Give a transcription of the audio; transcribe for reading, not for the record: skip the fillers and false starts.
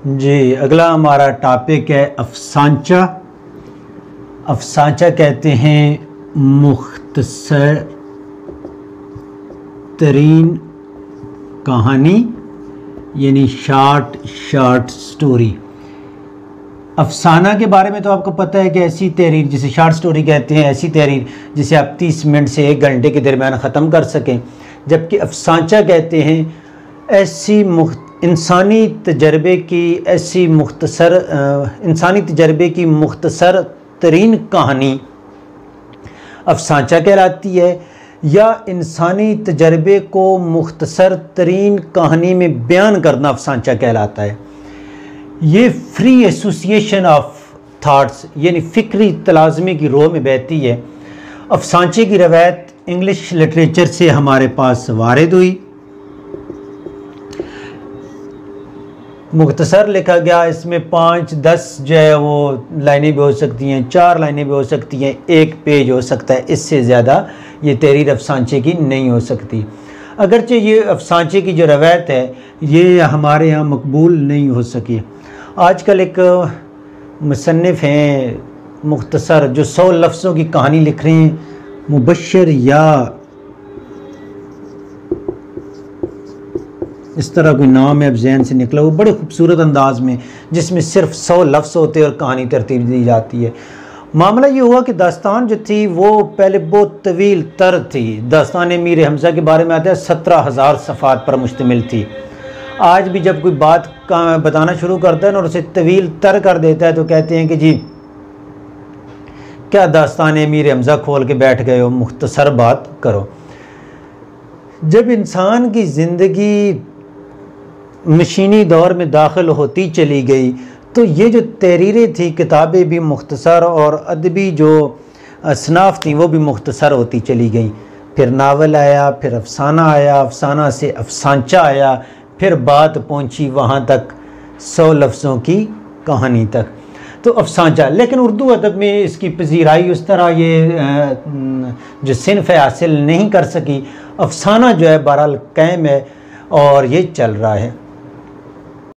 जी, अगला हमारा टॉपिक है अफसांचा। अफसांचा कहते हैं मुख्तसर तरीन कहानी, यानी शॉर्ट स्टोरी। अफसाना के बारे में तो आपको पता है कि ऐसी तहरीर जिसे शॉर्ट स्टोरी कहते हैं, ऐसी तहरीर जिसे आप 30 मिनट से 1 घंटे के दरमियान ख़त्म कर सकें। जबकि अफसांचा कहते हैं ऐसी इंसानी तजर्बे की मुख्तसर तरीन कहानी अफसांचा कहलाती है, या इंसानी तजर्बे को मुख्तसर तरीन कहानी में बयान करना अफसांचा कहलाता है। ये फ्री एसोसिएशन ऑफ थाट्स यानी फ़िक्री तलाज़मे की रोह में बहती है। अफसांचे की रवायत इंग्लिश लिटरेचर से हमारे पास वारिद हुई। मुख्तसर लिखा गया, इसमें 5-10 जो है वो लाइनें भी हो सकती हैं, 4 लाइनें भी हो सकती हैं, 1 पेज हो सकता है। इससे ज़्यादा ये तहरीर अफसांचे की नहीं हो सकती। अगरचे ये अफसांचे की जो रवायत है ये हमारे यहाँ मकबूल नहीं हो सकी। आजकल एक मुसन्निफ़ हैं मुख्तसर जो 100 लफ्ज़ों की कहानी लिख रहे हैं, मुबशर या इस तरह कोई नाम है, अब जहन से निकला, वो बड़े खूबसूरत अंदाज में, जिसमें सिर्फ 100 लफ्ज़ होते हैं और कहानी तरतीब दी जाती है। मामला ये हुआ कि दास्तान जो थी वो पहले बहुत तवील तर थी। दास्तान मीर हमज़ा के बारे में आता है 17,000 सफ़ात पर मुश्तमिल थी। आज भी जब कोई बात का बताना शुरू करता है ना और उसे तवील तर कर देता है तो कहते हैं कि जी क्या दास्तान मीर हमज़ा खोल के बैठ गए हो, मुख्तसर बात करो। जब इंसान की ज़िंदगी मशीनी दौर में दाखिल होती चली गई तो ये जो तहरीरें थी, किताबें भी मुख्तसर और अदबी जो असनाफ़ थी वो भी मुख्तसर होती चली गई। फिर नावल आया, फिर अफसाना आया, अफसाना से अफसांचा आया, फिर बात पहुंची वहाँ तक 100 लफ्ज़ों की कहानी तक, तो अफसांचा। लेकिन उर्दू अदब में इसकी पजीराई उस तरह ये जो सिन्फ़ हासिल नहीं कर सकी। अफसाना जो है बहरहाल कायम है और ये चल रहा है।